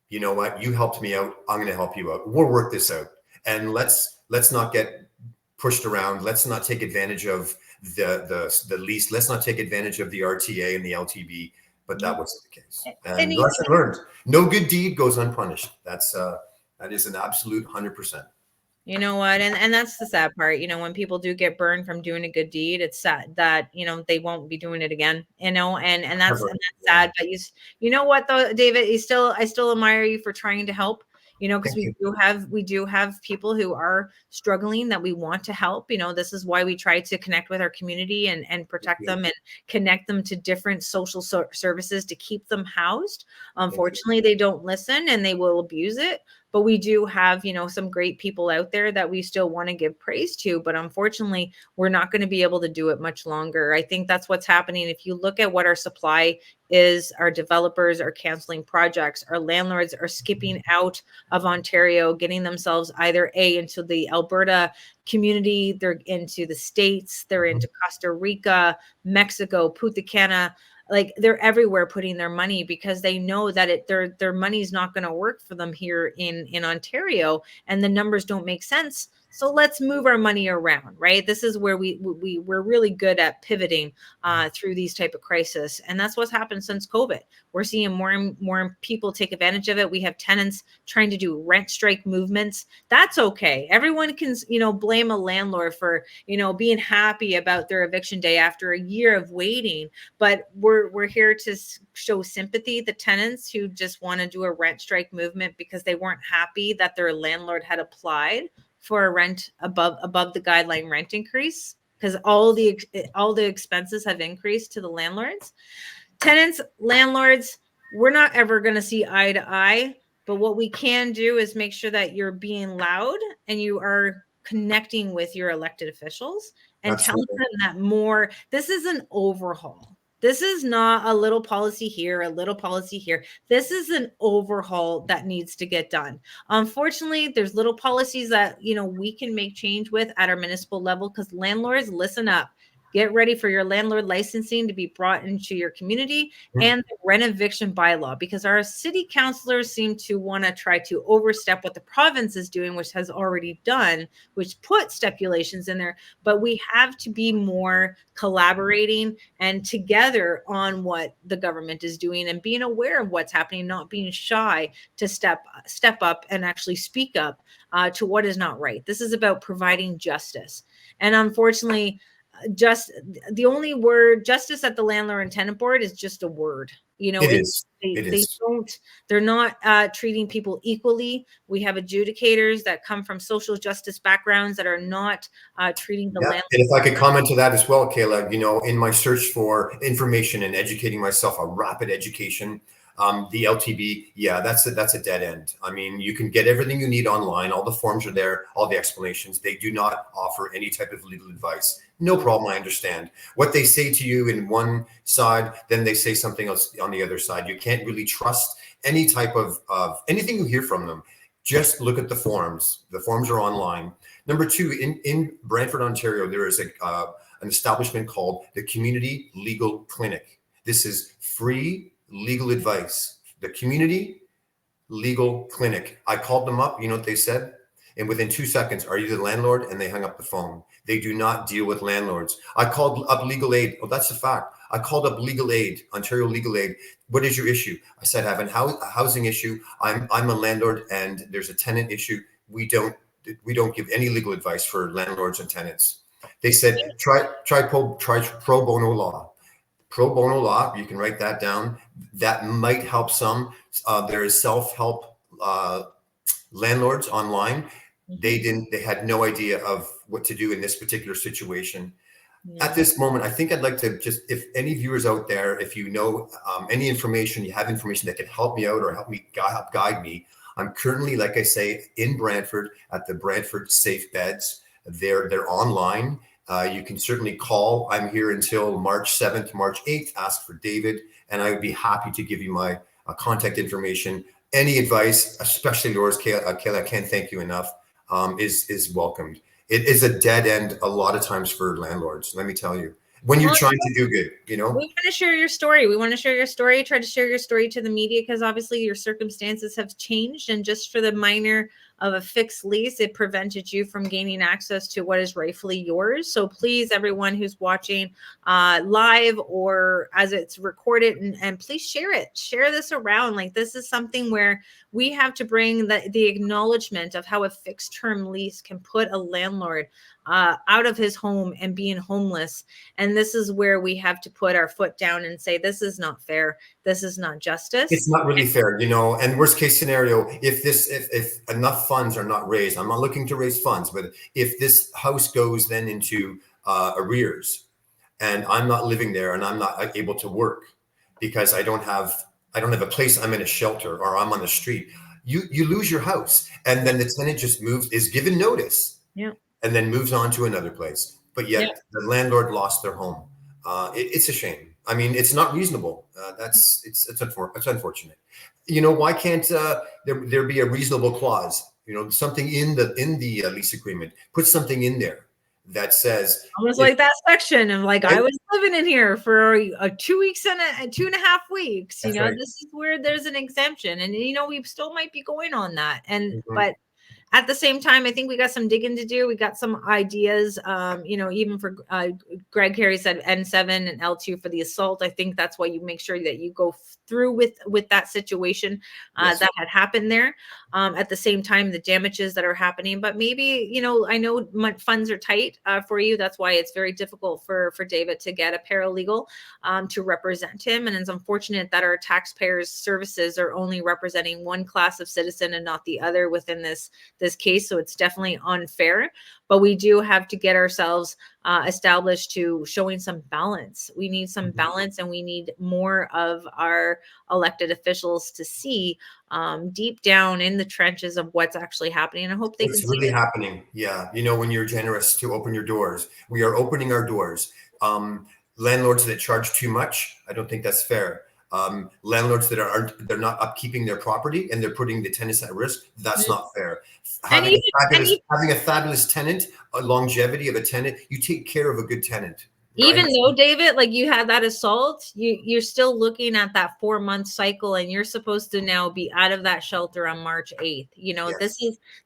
you know what, you helped me out, I'm going to help you out. We'll work this out, and let's not get pushed around. Let's not take advantage of the lease. Let's not take advantage of the RTA and the LTB. But that wasn't the case. And lesson learned: no good deed goes unpunished. That is an absolute 100%. You know what? And that's the sad part. When people do get burned from doing a good deed, it's sad that, they won't be doing it again, and that's sad. But you know what though, David, I still admire you for trying to help, because we do have people who are struggling that we want to help. This is why we try to connect with our community and protect them and connect them to different social services to keep them housed. Unfortunately, they don't listen and they will abuse it. But we do have, some great people out there that we still want to give praise to. But unfortunately, we're not going to be able to do it much longer. I think that's what's happening. If you look at what our supply is, our developers are canceling projects. Our landlords are skipping out of Ontario, getting themselves either into the Alberta community, they're into the States, they're into Costa Rica, Mexico, Punta Cana. Like, they're everywhere putting their money because they know that their money's not going to work for them here in Ontario, and the numbers don't make sense. So let's move our money around, right? This is where we're really good at pivoting through these type of crisis. And that's what's happened since COVID. We're seeing more and more people take advantage of it. We have tenants trying to do rent strike movements. That's okay. Everyone can, blame a landlord for, being happy about their eviction day after a year of waiting. But we're here to show sympathy. The tenants who just want to do a rent strike movement because they weren't happy that their landlord had applied for a rent above the guideline rent increase, because all the expenses have increased to the landlords. Tenants, landlords, we're not ever going to see eye to eye, but what we can do is make sure that you're being loud and you are connecting with your elected officials and telling them that this is an overhaul. This is not a little policy here, a little policy here. This is an overhaul that needs to get done. Unfortunately, there's little policies that, we can make change with at our municipal level, because landlords, listen up. Get ready for your landlord licensing to be brought into your community and the Renn eviction bylaw, because our city councilors seem to want to try to overstep what the province is doing, which has already done, which put stipulations in there. But we have to be more collaborating and together on what the government is doing and being aware of what's happening, not being shy to step up and actually speak up to what is not right. This is about providing justice. And unfortunately, just the only word justice at the landlord and tenant board is just a word. You know, they're not treating people equally. We have adjudicators that come from social justice backgrounds that are not treating the landlord. And if I could comment to that as well, Kayla, you know, in my search for information and educating myself, a rapid education, the LTB, that's a dead end. I mean, you can get everything you need online. All the forms are there, all the explanations. They do not offer any type of legal advice. No problem. I understand what they say to you in one side, then they say something else on the other side. You can't really trust any type of anything you hear from them. Just look at the forms. The forms are online. Number two, in Brantford, Ontario, there is an establishment called the Community Legal Clinic. This is free legal advice. The Community Legal Clinic. I called them up. You know what they said? And within 2 seconds, are you the landlord? And they hung up the phone. They do not deal with landlords. I called up legal aid. Oh, that's a fact. I called up legal aid, Ontario legal aid. What is your issue? I said, I have a housing issue. I'm a landlord and there's a tenant issue. We don't give any legal advice for landlords and tenants. They said, try pro bono law. Pro bono law, you can write that down. That might help some. There is self-help landlords online. They had no idea of what to do in this particular situation. Yeah. At this moment, I think I'd like to just, if any viewers out there, if you know any information, you have information that can help me out or help guide me. I'm currently, like I say, in Brantford at the Brantford Safe Beds. They're online. You can certainly call. I'm here until March 7th, March 8th. Ask for David, and I would be happy to give you my contact information. Any advice, especially yours, Kayla, I can't thank you enough, is welcomed. It is a dead end a lot of times for landlords, let me tell you, when you're trying to do good, you know. We want to share your story. We want to share your story. Try to share your story to the media because obviously your circumstances have changed. And just for the minor of a fixed lease, it prevented you from gaining access to what is rightfully yours. So please, everyone who's watching live or as it's recorded, and please share it. Share this around. Like, this is something where we have to bring the acknowledgement of how a fixed term lease can put a landlord out of his home and being homeless. And this is where we have to put our foot down and say, this is not fair. This is not justice. It's not really fair, you know. And worst case scenario, if enough funds are not raised, I'm not looking to raise funds, but if this house goes then into arrears and I'm not living there and I'm not able to work because I don't have a place, I'm in a shelter or I'm on the street, you lose your house. And then the tenant just is given notice. Yeah. And then moves on to another place. But yet the landlord lost their home. It's a shame. I mean, it's not reasonable. It's unfortunate. You know, why can't there be a reasonable clause? You know, something in the lease agreement. Put something in there that says almost like that section of like, I was living in here for 2 weeks and 2.5 weeks. You know, right. This is where there's an exemption, and you know, we still might be going on that. And but at the same time, I think we got some digging to do. We got some ideas, you know, even for Greg Harry said N7 and L2 for the assault. I think that's why you make sure that you go through with that situation that had happened there. At the same time, the damages that are happening. But maybe, you know, I know funds are tight for you. That's why it's very difficult for David to get a paralegal to represent him. And it's unfortunate that our taxpayers' services are only representing one class of citizen and not the other within this case. So it's definitely unfair, but we do have to get ourselves established to showing some balance. We need some balance, and we need more of our elected officials to see deep down in the trenches of what's actually happening. And I hope it's really happening. Yeah. You know, when you're generous to open your doors, we are opening our doors. Landlords that charge too much, I don't think that's fair. Landlords that they're not upkeeping their property and they're putting the tenants at risk, that's not fair. Having a fabulous tenant, a longevity of a tenant, you take care of a good tenant. Even right? though, David, like you had that assault, you're still looking at that 4-month cycle, and you're supposed to now be out of that shelter on March 8th. You know, Yes.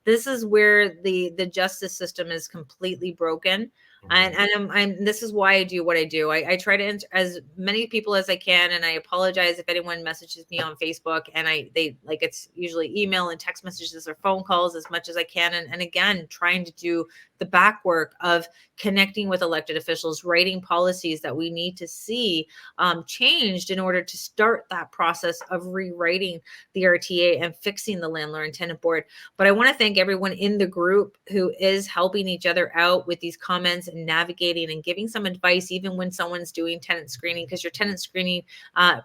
this is where the justice system is completely broken. And Mhm. I'm this is why I do what I do. I try to answer as many people as I can, and I apologize if anyone messages me on Facebook, and they like, it's usually email and text messages or phone calls as much as I can. And again, trying to do the back work of connecting with elected officials, writing policies that we need to see changed in order to start that process of rewriting the RTA and fixing the landlord and tenant board. But I want to thank everyone in the group who is helping each other out with these comments and navigating and giving some advice, even when someone's doing tenant screening, because your tenant screening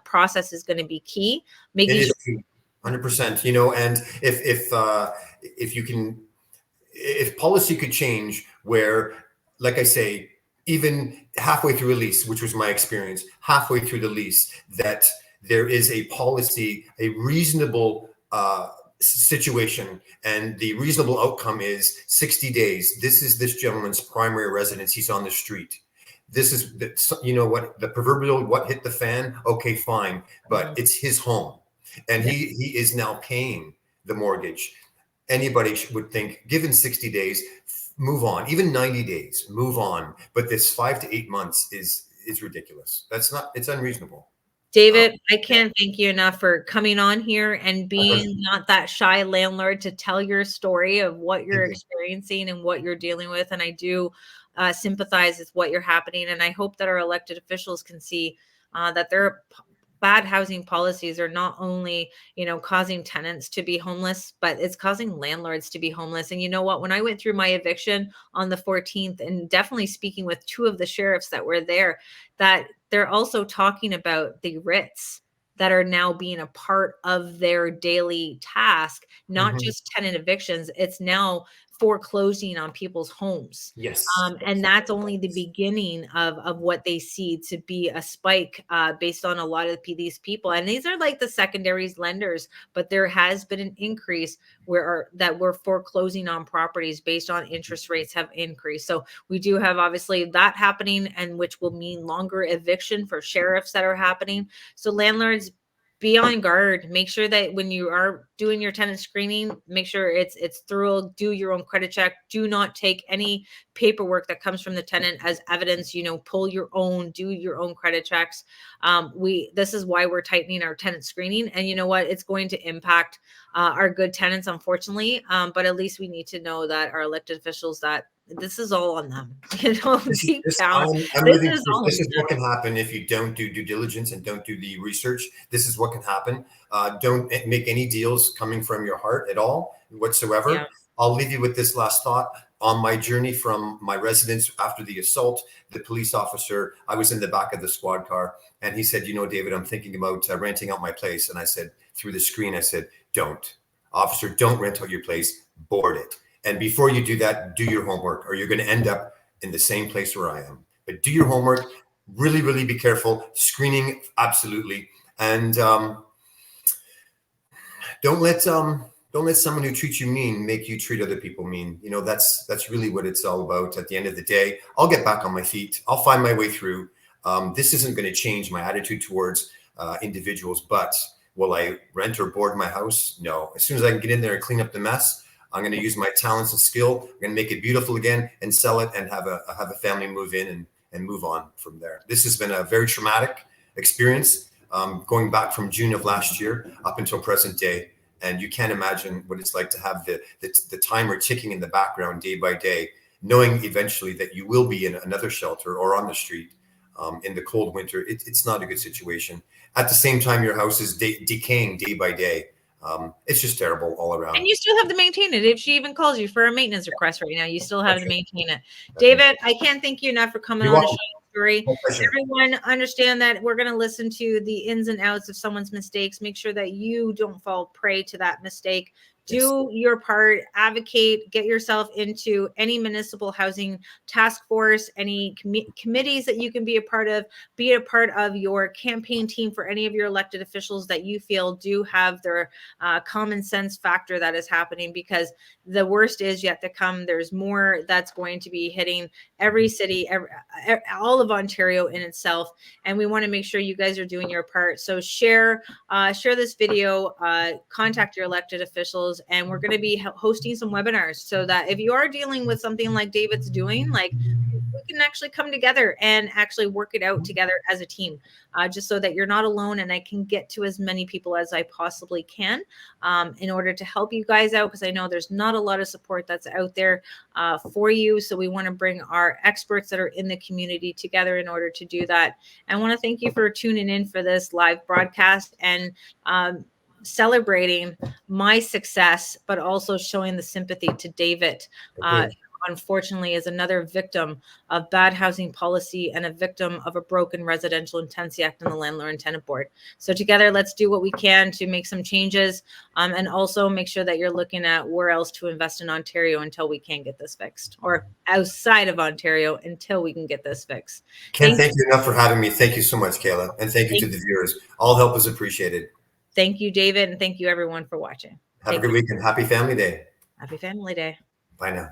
process is going to be key. It Making is sure 100%. You know, and if you can, if policy could change where, like I say, even halfway through a lease, which was my experience, halfway through the lease, that there is a policy, a reasonable situation, and the reasonable outcome is 60 days. This is this gentleman's primary residence. He's on the street. This is, you know what, the proverbial what hit the fan. Okay, fine, but it's his home, and yeah. he is now paying the mortgage. Anybody would think, given 60 days, move on. Even 90 days, move on. But this 5 to 8 months is ridiculous. That's not. It's unreasonable. David, I Yeah. can't thank you enough for coming on here and being not that shy landlord to tell your story of what you're Thank you. experiencing and what you're dealing with. And I do sympathize with what you're happening. And I hope that our elected officials can see that their bad housing policies are not only, you know, causing tenants to be homeless, but it's causing landlords to be homeless. And you know what? When I went through my eviction on the 14th, and definitely speaking with two of the sheriffs that were there, that they're also talking about the writs that are now being a part of their daily task, not Mhm. just tenant evictions. It's now foreclosing on people's homes. Yes. And Yes. that's only the beginning of what they see to be a spike based on a lot of these people. And these are like the secondaries lenders, but there has been an increase that we're foreclosing on properties based on interest rates have increased. So we do have obviously that happening, and which will mean longer eviction for sheriffs that are happening. So landlords, be on guard. Make sure that when you are doing your tenant screening, make sure it's thorough. Do your own credit check. Do not take any paperwork that comes from the tenant as evidence. You know, pull your own, do your own credit checks. This is why we're tightening our tenant screening. And you know what? It's going to impact our good tenants, unfortunately. But at least we need to know that our elected officials, that this is all on them. You know, This is deep this. down, I'm this living is proof. all on This is them. what can happen if you don't do due diligence and don't do the research. This is what can happen. Don't make any deals coming from your heart at all Yeah. whatsoever. I'll leave you with this last thought. On my journey from my residence after the assault, the police officer, I was in the back of the squad car, and he said, "You know, David, I'm thinking about renting out my place." And I said, through the screen, I said, "Don't, officer, don't rent out your place. Board it. And before you do that, do your homework, or you're going to end up in the same place where I am. But do your homework. Really, really be careful. Screening, absolutely, and don't let don't let someone who treats you mean make you treat other people mean. You know, that's really what it's all about. At the end of the day, I'll get back on my feet. I'll find my way through. This isn't going to change my attitude towards individuals, but will I rent or board my house? No. As soon as I can get in there and clean up the mess, I'm going to use my talents and skill. I'm going to make it beautiful again and sell it and have a family move in and move on from there. This has been a very traumatic experience, going back from June of last year up until present day. And you can't imagine what it's like to have the timer ticking in the background day by day, knowing eventually that you will be in another shelter or on the street in the cold winter. It's not a good situation. At the same time, your house is decaying day by day. It's just terrible all And around. you still have to maintain it. If she even calls you for a maintenance request right now, you still have That's to right. maintain it. That's right. David, I can't thank you enough for coming You're on the show welcome. story. My pleasure. Everyone understand that we're going to listen to the ins and outs of someone's mistakes. Make sure that you don't fall prey to that mistake. Yes. Do your part, advocate, get yourself into any municipal housing task force, any committees that you can be a part of. Be a part of your campaign team for any of your elected officials that you feel do have their common sense factor that is happening, because the worst is yet to come. There's more that's going to be hitting every city, all of Ontario in itself. And we want to make sure you guys are doing your part. So share this video, contact your elected officials, and we're going to be hosting some webinars so that if you are dealing with something like David's doing, like, we can actually come together and actually work it out together as a team, just so that you're not alone, and I can get to as many people as I possibly can in order to help you guys out, because I know there's not a lot of support that's out there for you. So we want to bring our experts that are in the community together in order to do that. I want to thank you for tuning in for this live broadcast and celebrating my success, but also showing the sympathy to David. Unfortunately, is another victim of bad housing policy and a victim of a broken Residential Intensive Act and the Landlord and Tenant Board. So together, let's do what we can to make some changes, and also make sure that you're looking at where else to invest in Ontario until we can get this fixed, or outside of Ontario until we can get this fixed. Can't thank you enough for having me. Thank you so much, Kayla. And thank you to the viewers. All help is appreciated. Thank you, David. And thank you everyone for watching. Have a good weekend. Happy Family Day. Happy Family Day. Bye now.